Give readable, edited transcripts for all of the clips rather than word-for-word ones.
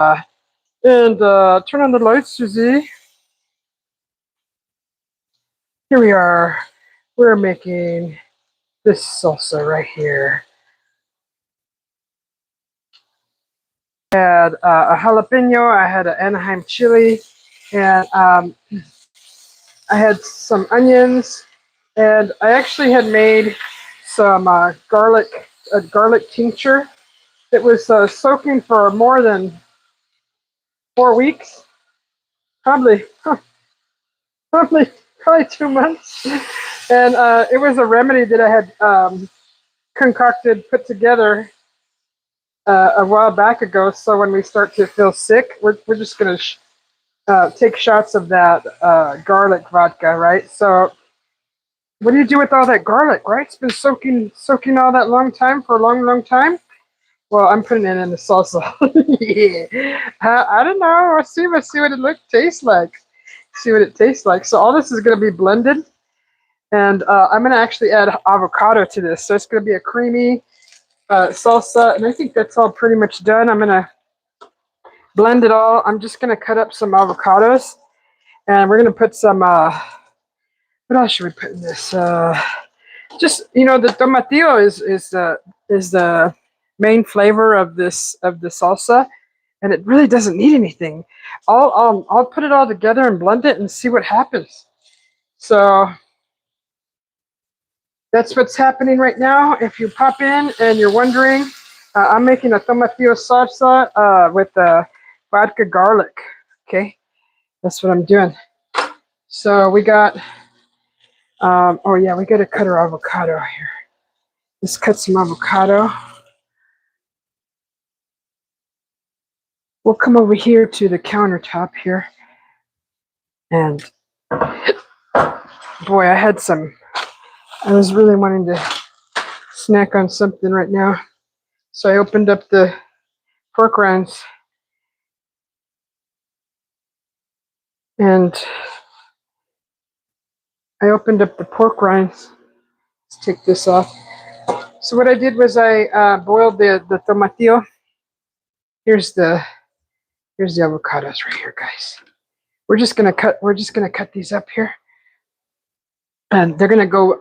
Turn on the lights, Susie. Here we are. We're making this salsa right here. I had a jalapeno, I had an Anaheim chili, and I had some onions, and I actually had made some garlic tincture. It was soaking for more than 4 weeks, probably, probably 2 months, and it was a remedy that I had concocted, put together a while back ago. So when we start to feel sick, we're just gonna take shots of that garlic vodka, right? So what do you do with all that garlic, right? It's been soaking all that long time for a long time. Well, I'm putting it in the salsa. Yeah. I don't know. Let's see what tastes like. See what it tastes like. So all this is going to be blended, and I'm going to actually add avocado to this. So it's going to be a creamy salsa, and I think that's all pretty much done. I'm going to blend it all. I'm just going to cut up some avocados, and we're going to put some. What else should we put in this? Just the tomatillo is the main flavor of the salsa, and it really doesn't need anything. I'll put it all together and blend it and see what happens. So that's what's happening right now. If you pop in and you're wondering, I'm making a tomatillo salsa with vodka garlic. Okay, that's what I'm doing. So we got. Oh yeah, we got to cut our avocado here. Let's cut some avocado. We'll come over here to the countertop here. And boy, I was really wanting to snack on something right now. So I opened up the pork rinds. And I opened up the pork rinds. Let's take this off. So what I did was I boiled the tomatillo. Here's the avocados right here, guys. We're just gonna cut these up here, and they're gonna go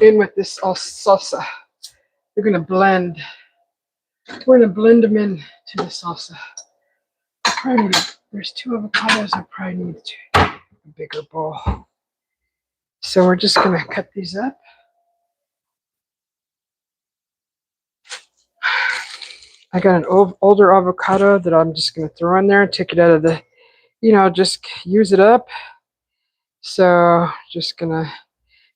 in with this salsa. They're gonna blend. We're gonna blend them in to the salsa. There's 2 avocados. I probably need a bigger bowl. So we're just gonna cut these up. I got an older avocado that I'm just gonna throw in there and take it out of the, just use it up. So just gonna.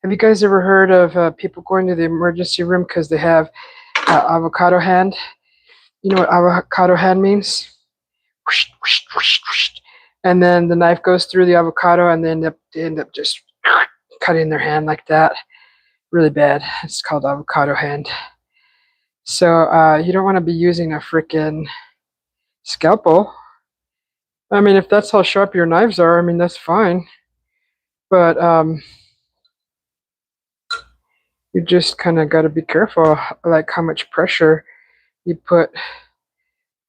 Have you guys ever heard of people going to the emergency room because they have avocado hand? You know what avocado hand means? Whoosh, whoosh, whoosh, whoosh. And then the knife goes through the avocado, and they end up just cutting their hand like that. Really bad. It's called avocado hand. So you don't want to be using a freaking scalpel. I mean, if that's how sharp your knives are, I mean, that's fine. But you just kind of got to be careful, like how much pressure you put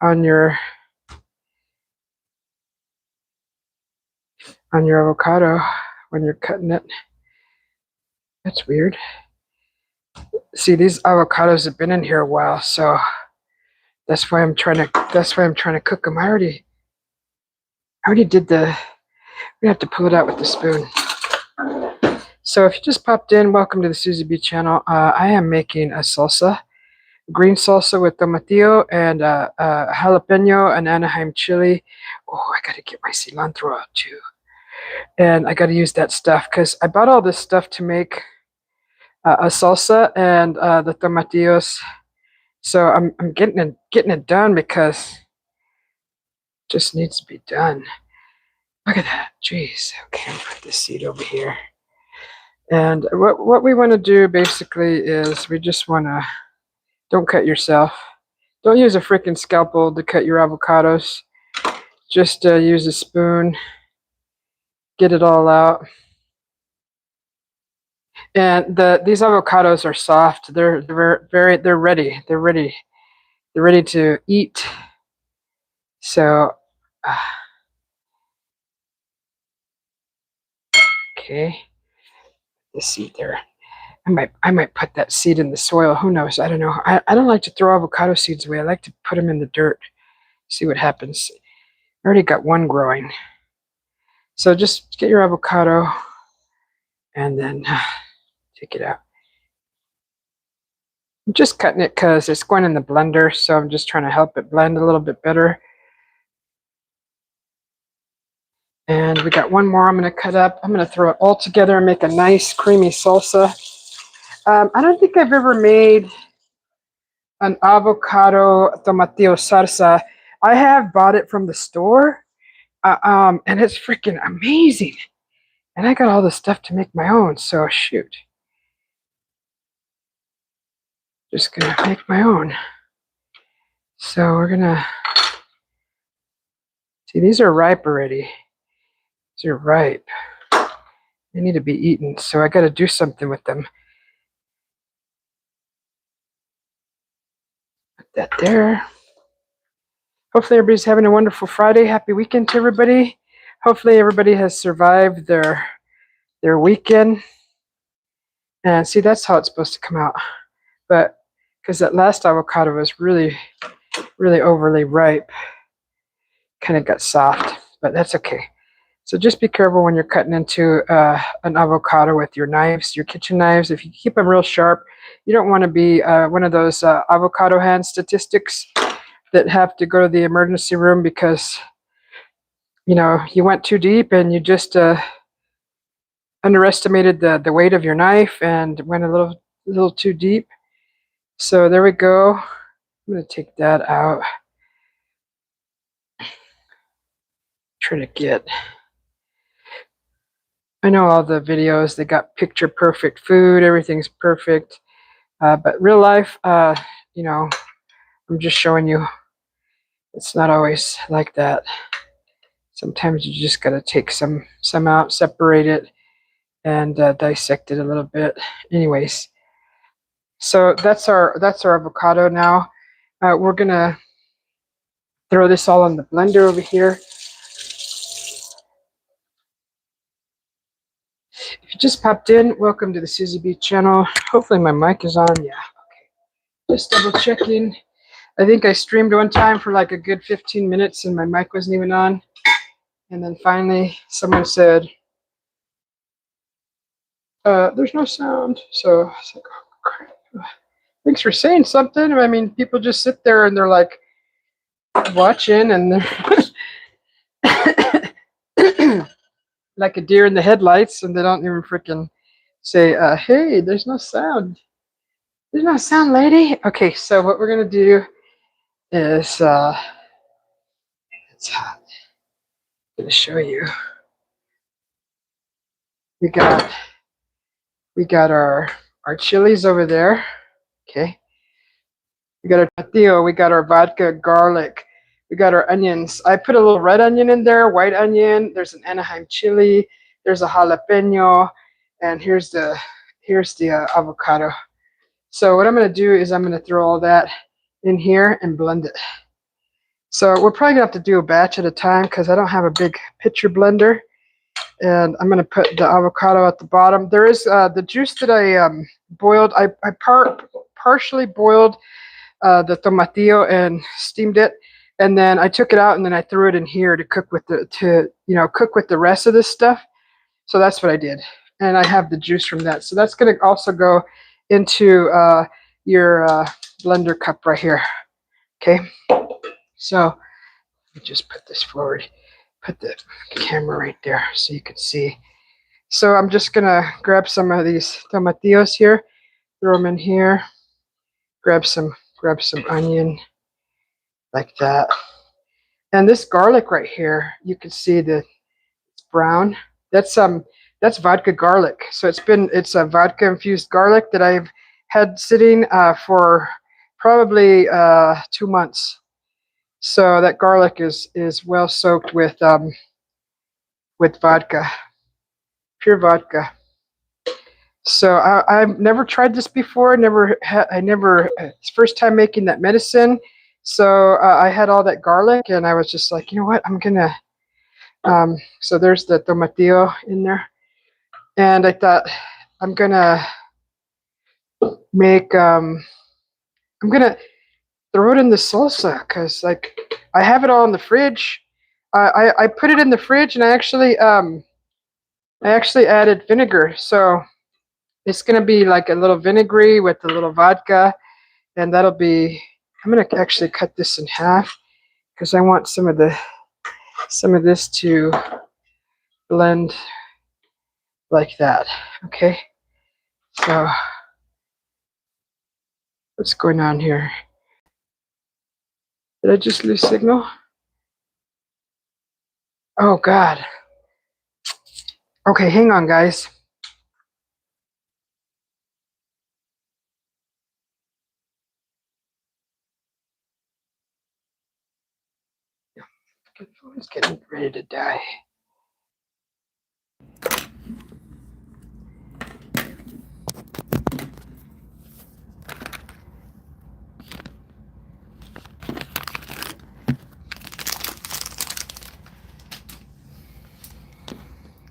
on your avocado when you're cutting it. That's weird. See, these avocados have been in here a while, so that's why I'm trying to cook them. I already did we have to pull it out with the spoon. So if you just popped in, welcome to the Susie B channel. I am making a salsa, green salsa with tomatillo and jalapeno and Anaheim chili. Oh, I gotta get my cilantro out too. And I gotta use that stuff because I bought all this stuff to make a salsa and the tomatillos. So I'm getting it done because it just needs to be done. Look at that. Jeez. Okay, I'll put this seed over here. And what we want to do basically is we just want to, don't cut yourself. Don't use a freaking scalpel to cut your avocados. Just use a spoon. Get it all out. And these avocados are soft. They're ready. They're ready to eat. So, okay, the seed there. I might put that seed in the soil. Who knows? I don't know. I don't like to throw avocado seeds away. I like to put them in the dirt. See what happens. I already got one growing. So just get your avocado and then take it out. I'm just cutting it because it's going in the blender, so I'm just trying to help it blend a little bit better. And we got one more I'm going to cut up. I'm going to throw it all together and make a nice creamy salsa. I don't think I've ever made an avocado tomatillo salsa. I have bought it from the store, and it's freaking amazing. And I got all the stuff to make my own, so shoot. Just going to make my own. So we're going to... See, these are ripe already. These are ripe. They need to be eaten, so I got to do something with them. Put that there. Hopefully everybody's having a wonderful Friday. Happy weekend to everybody. Hopefully everybody has survived their weekend. And see, that's how it's supposed to come out. But because that last avocado was really, really overly ripe, kind of got soft, but that's okay. So just be careful when you're cutting into an avocado with your knives, your kitchen knives. If you keep them real sharp, you don't want to be one of those avocado hand statistics that have to go to the emergency room because, you know, you went too deep and you just underestimated the weight of your knife and went a little too deep. So there we go. I'm going to take that out. Try to get... I know all the videos, they got picture perfect food, everything's perfect. But real life, you know, I'm just showing you it's not always like that. Sometimes you just got to take some out, separate it, and dissect it a little bit. Anyways, so that's our avocado now. We're going to throw this all in the blender over here. If you just popped in, welcome to the Susie B channel. Hopefully my mic is on. Yeah, okay. Just double checking. I think I streamed one time for like a good 15 minutes and my mic wasn't even on. And then finally someone said, there's no sound. So I was like, oh, crap. Thanks for saying something. I mean, people just sit there and they're like watching and they're like a deer in the headlights and they don't even freaking say, hey, there's no sound. There's no sound, lady. Okay, so what we're going to do is, it's hot. I'm going to show you. We got our chilies over there. Okay. We got our tomatillo. We got our vodka garlic. We got our onions. I put a little red onion in there, white onion. There's an Anaheim chili. There's a jalapeno, and here's the avocado. So what I'm going to do is I'm going to throw all that in here and blend it. So we're probably going to have to do a batch at a time because I don't have a big pitcher blender. And I'm going to put the avocado at the bottom. There is the juice that I boiled. I partially boiled the tomatillo and steamed it, and then I took it out and then I threw it in here to cook with the rest of this stuff. So that's what I did, and I have the juice from that. So that's going to also go into your blender cup right here. Okay, so let me just put this forward. Put the camera right there so you can see. So I'm just gonna grab some of these tomatillos here, throw them in here, grab some onion like that. And this garlic right here, you can see that it's brown. That's vodka garlic. So it's a vodka infused garlic that I've had sitting for probably 2 months. So that garlic is well soaked with vodka, pure vodka. So I've never tried this before. It's first time making that medicine. So I had all that garlic, and I was just like, you know what, I'm gonna. So there's the tomatillo in there, and I thought I'm gonna make. I'm gonna throw it in the salsa because like I have it all in the fridge. I put it in the fridge, and I actually added vinegar, so it's gonna be like a little vinegary with a little vodka, and that'll be. I'm gonna actually cut this in half because I want some of this to blend like that. Okay, so what's going on here? Did I just lose signal? Oh God. Okay, hang on, guys. The phone's getting ready to die.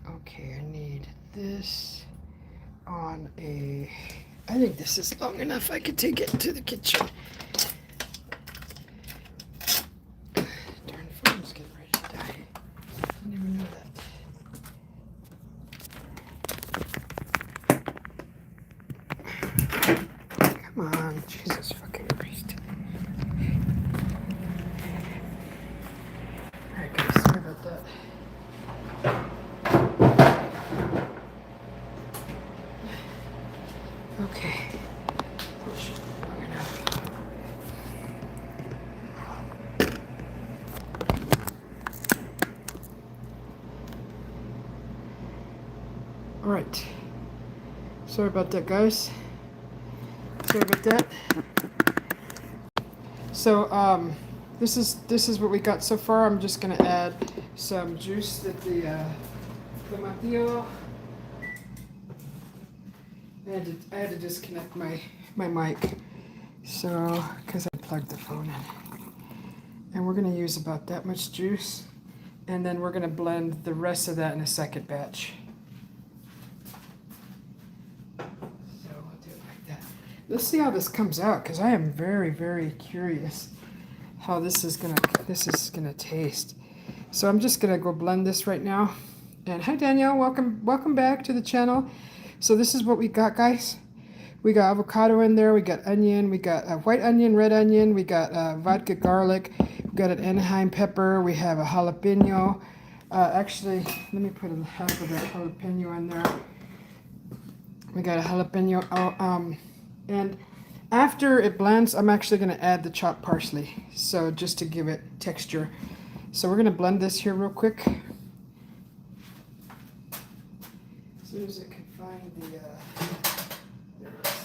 Okay, I need this on a. I think this is long enough. I could take it to the kitchen. Darn phone's getting ready to die. I didn't even know that. Come on, Jesus fucking Christ. Alright, guys, sorry about that. Okay. Long enough. Alright. Sorry about that, guys. Sorry about that. So, this is what we got so far. I'm just gonna add some juice that the tomatillo. I had to disconnect my mic, so because I plugged the phone in. And we're gonna use about that much juice, and then we're gonna blend the rest of that in a second batch. So we'll do it like that. Let's see how this comes out, because I am very, very curious how this is gonna taste. So I'm just gonna go blend this right now. And hi Danielle, welcome back to the channel. So this is what we got, guys. We got avocado in there, we got onion, we got white onion, red onion, we got vodka garlic, we got an Anaheim pepper, we have a jalapeno. Actually, let me put half of that jalapeno in there. We got a jalapeno. And after it blends, I'm actually going to add the chopped parsley, so just to give it texture. So we're going to blend this here real quick. As soon as I can find the... there it is.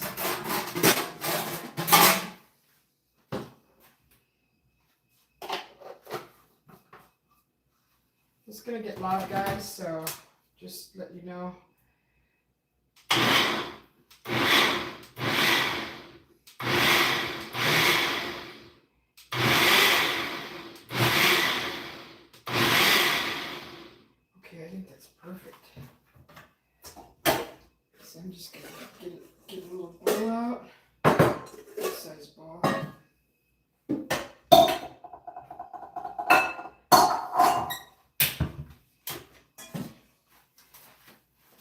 It's going to get loud, guys, so just let you know. Okay, I think that's perfect. So I'm just going to get a little bowl out. This size bowl.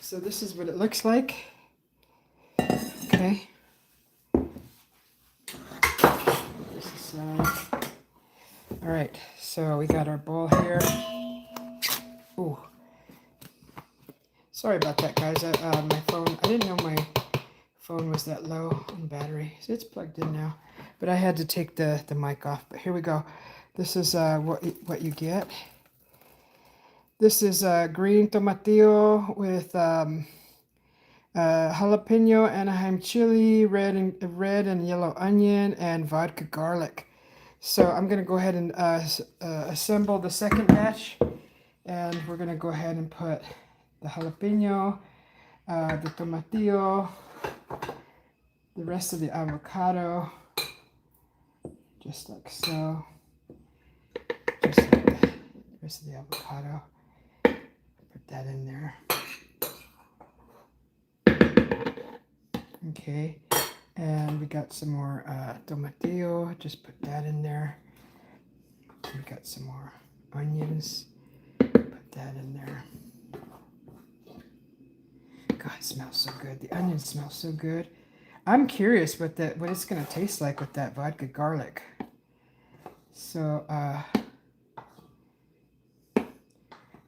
So this is what it looks like. Okay. This is, all right, so we got our bowl here. Ooh. Sorry about that, guys. My phone, I didn't know my phone was that low on battery. So it's plugged in now. But I had to take the mic off. But here we go. This is what you get. This is green tomatillo with jalapeno, Anaheim chili, red and yellow onion, and vodka garlic. So I'm going to go ahead and assemble the second batch. And we're going to go ahead and put the jalapeno, the tomatillo, the rest of the avocado, just like so. Just like the rest of the avocado. Put that in there. Okay, and we got some more tomatillo. Just put that in there. We got some more onions. Put that in there. God, it smells so good. The onions smell so good. I'm curious what it's gonna taste like with that vodka garlic. So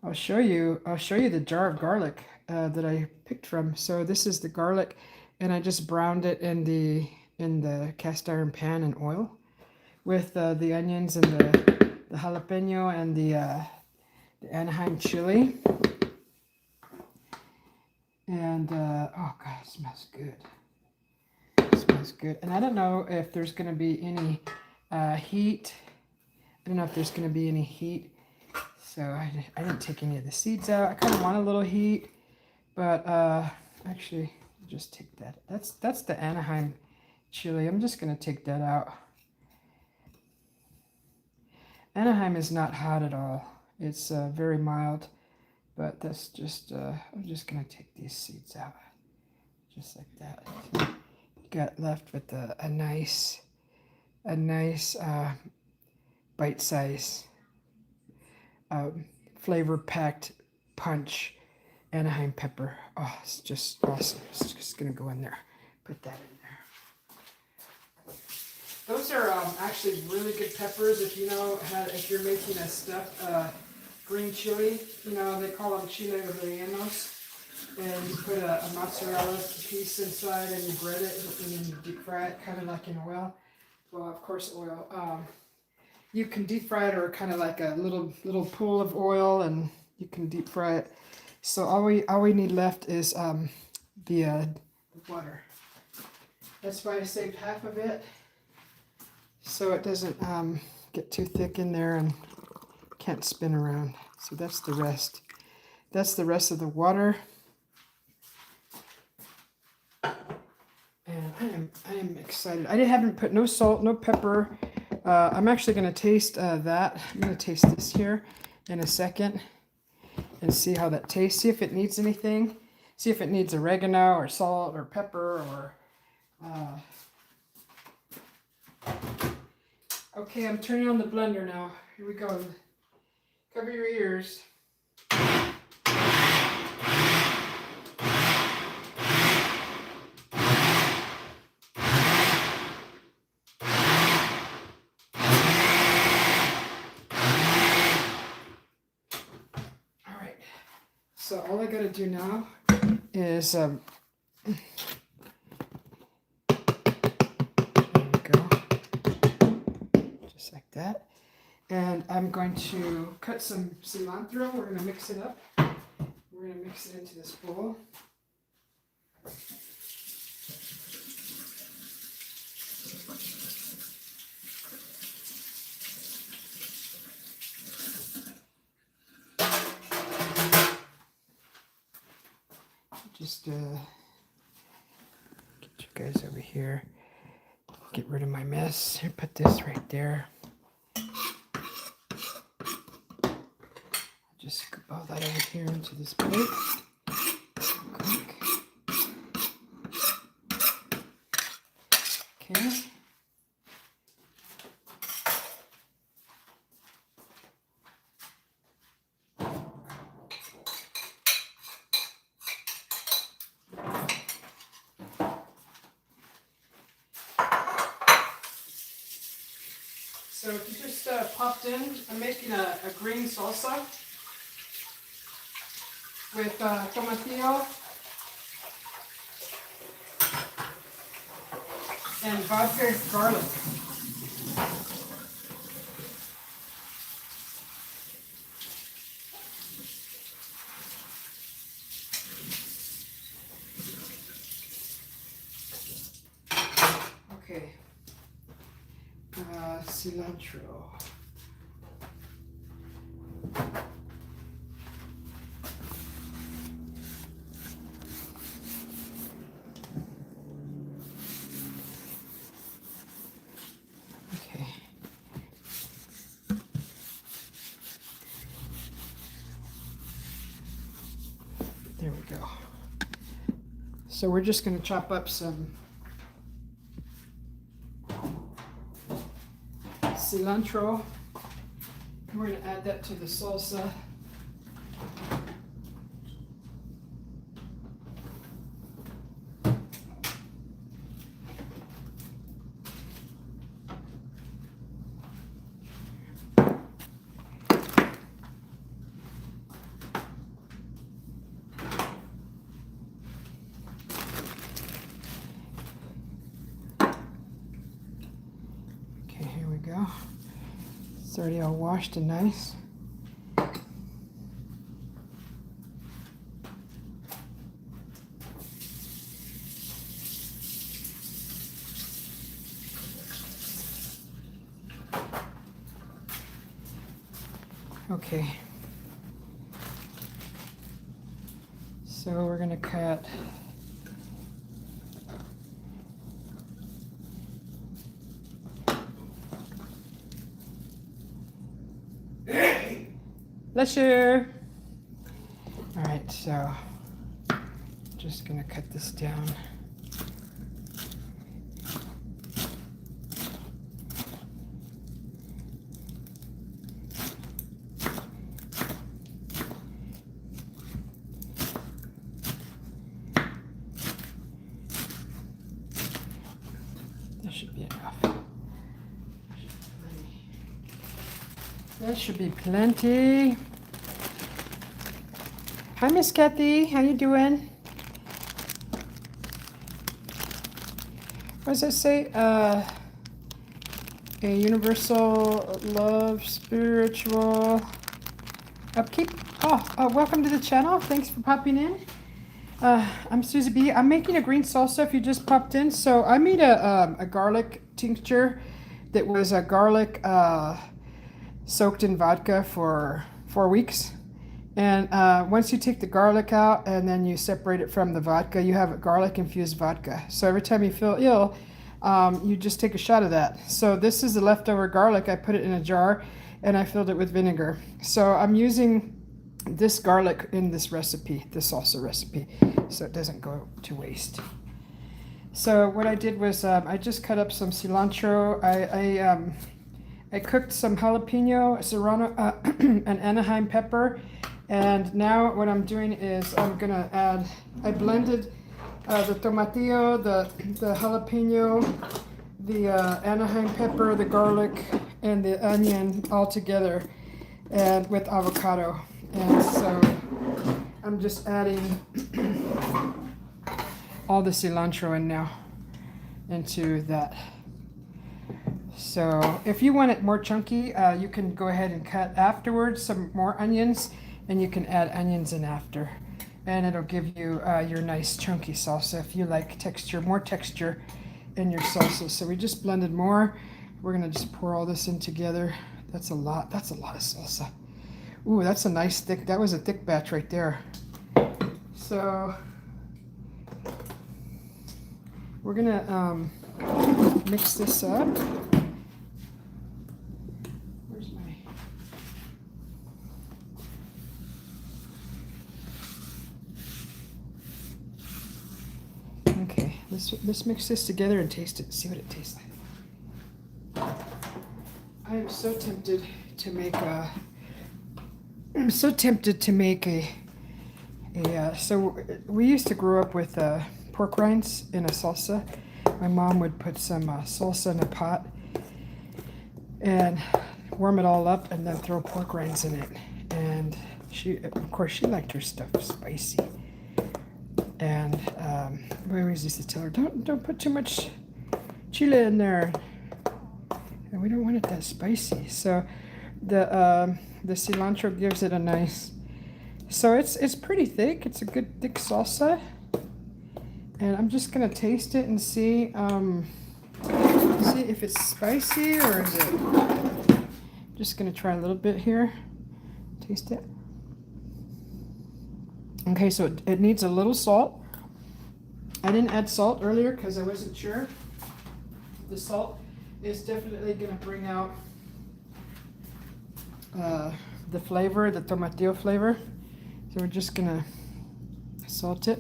I'll show you the jar of garlic that I picked from. So this is the garlic, and I just browned it in the cast iron pan in oil with the onions and the jalapeno and the Anaheim chili. And oh God, it smells good. It smells good. And I don't know if there's going to be any heat. I don't know if there's going to be any heat. So I didn't take any of the seeds out. I kind of want a little heat, but actually, just take that. That's the Anaheim chili. I'm just going to take that out. Anaheim is not hot at all. It's very mild, but that's just, I'm just going to take these seeds out, just like that. So got left with a nice bite size flavor-packed punch Anaheim pepper. Oh, it's just awesome. It's just gonna go in there. Put that in there. Those are actually really good peppers. If you know if you're making a stuffed green chili, you know they call them chile rellenos, and you put a mozzarella piece inside and you bread it and then you deep fry it, kind of like in oil. Well, of course, oil. You can deep fry it, or kind of like a little pool of oil, and you can deep fry it. So all we need left is the water. That's why I saved half of it, so it doesn't get too thick in there and can't spin around. So that's the rest. That's the rest of the water. And I am excited. I haven't put no salt, no pepper. I'm actually going to taste that. I'm going to taste this here in a second and see how that tastes. See if it needs anything. See if it needs oregano or salt or pepper or... Okay, I'm turning on the blender now. Here we go. Cover your ears. So all I gotta do now is, there we go, just like that. And I'm going to cut some cilantro. We're gonna mix it up. We're gonna mix it into this bowl. Just get you guys over here. Get rid of my mess. Here, put this right there. Just scoop all that over here into this plate. Quick. Okay. So if you just popped in, I'm making a green salsa with tomatillo and vodka garlic. Okay. Cilantro. Okay. There we go. So we're just going to chop up some cilantro. We're going to add that to the salsa. Go. It's already all washed and nice. Okay. So we're going to cut bless you. All right, so just gonna cut this down. That should be enough. That should be plenty. Hi, Miss Kathy. How you doing? What does it say? A universal love, spiritual upkeep. Oh, welcome to the channel. Thanks for popping in. I'm Susie B. I'm making a green salsa if you just popped in. So I made a garlic tincture that was a garlic soaked in vodka for 4 weeks. And once you take the garlic out and then you separate it from the vodka, you have a garlic infused vodka. So every time you feel ill, you just take a shot of that. So this is the leftover garlic. I put it in a jar and I filled it with vinegar. So I'm using this garlic in this recipe, the salsa recipe, so it doesn't go to waste. So what I did was I just cut up some cilantro. I cooked some jalapeno, serrano, and Anaheim pepper. And now what I'm doing is I'm gonna add, I blended the tomatillo, the jalapeno, the Anaheim pepper, the garlic, and the onion all together, and with avocado. And so I'm just adding all the cilantro in now into that. So if you want it more chunky, you can go ahead and cut afterwards some more onions, and you can add onions in after, and it'll give you your nice chunky salsa if you like texture, more texture in your salsa. So we just blended more. We're gonna just pour all this in together. That's a lot of salsa. Ooh, that's a nice thick, that was a thick batch right there. So we're gonna mix this up. Okay, let's mix this together and taste it. See what it tastes like. I am so tempted to make a. So we used to grow up with pork rinds in a salsa. My mom would put some salsa in a pot and warm it all up, and then throw pork rinds in it. And of course, she liked her stuff spicy. And we always used to tell her, don't put too much chili in there, and we don't want it that spicy. So the cilantro gives it a nice. So it's pretty thick. It's a good thick salsa, and I'm just gonna taste it and see if it's spicy or is it. Just gonna try a little bit here. Taste it. Okay, so it needs a little salt. I didn't add salt earlier because I wasn't sure. The salt is definitely going to bring out the flavor, the tomatillo flavor. So we're just going to Salt it.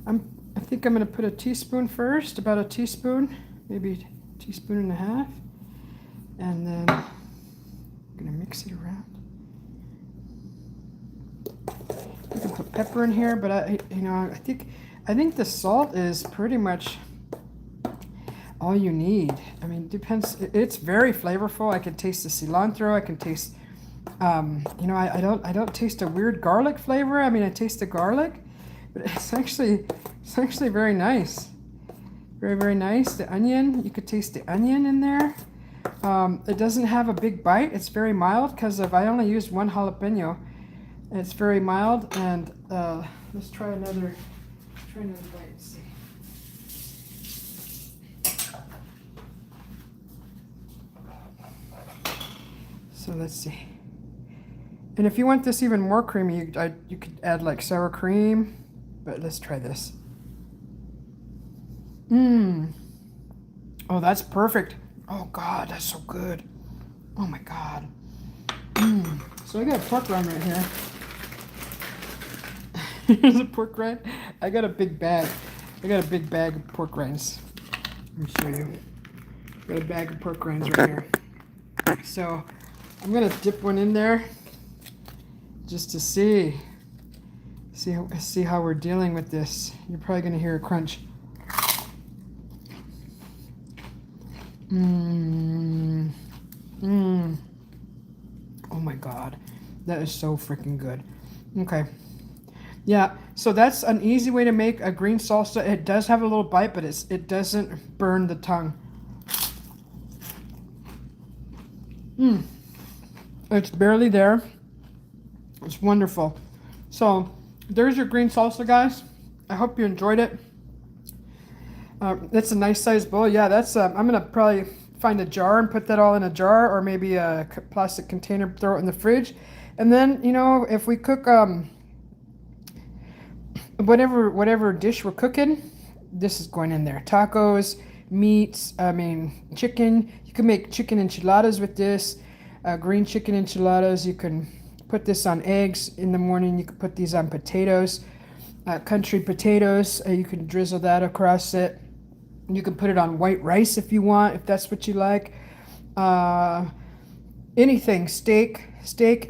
I think I'm going to put a teaspoon first, about a teaspoon, maybe a teaspoon and a half. And then I'm going to mix it around. You can put pepper in here, but I think the salt is pretty much all you need. I mean, it depends. It's very flavorful. I can taste the cilantro. I can taste, I don't taste a weird garlic flavor. I mean, I taste the garlic, but it's actually very nice. Very, very nice. The onion, you could taste the onion in there. It doesn't have a big bite. It's very mild because I only used one jalapeno. It's very mild, and let's try another bite. See. So let's see. And if you want this even more creamy, you could add like sour cream. But let's try this. Oh, that's perfect. Oh God, that's so good. Oh my God. So I got a pork rind right here. Here's a pork rind. I got a big bag. I got a big bag of pork rinds. Let me show you. Got a bag of pork rinds right here. So I'm gonna dip one in there just to see how we're dealing with this. You're probably gonna hear a crunch. Oh my God, that is so freaking good. Okay, yeah. So that's an easy way to make a green salsa. It does have a little bite, but it doesn't burn the tongue. It's barely there. It's wonderful. So there's your green salsa, guys. I hope you enjoyed it. That's a nice sized bowl. Yeah, that's. I'm gonna probably find a jar and put that all in a jar, or maybe a plastic container, throw it in the fridge, and then if we cook whatever dish we're cooking, this is going in there. Tacos, meats. I mean, chicken. You can make chicken enchiladas with this. Green chicken enchiladas. You can put this on eggs in the morning. You can put these on potatoes, country potatoes. You can drizzle that across it. You can put it on white rice if you want, if that's what you like. Anything, steak,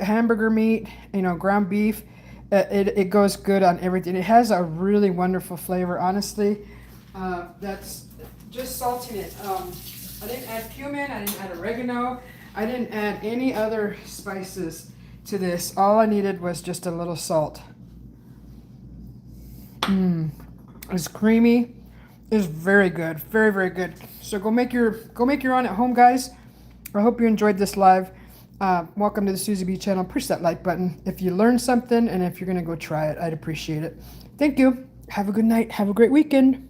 hamburger meat, ground beef. It goes good on everything. It has a really wonderful flavor, honestly. That's just salting it. I didn't add cumin. I didn't add oregano. I didn't add any other spices to this. All I needed was just a little salt. It's creamy. It's very good. Very, very good. So go make your own at home, guys. I hope you enjoyed this live. Welcome to the Susie B channel. Push that like button if you learned something, and if you're going to go try it, I'd appreciate it. Thank you. Have a good night. Have a great weekend.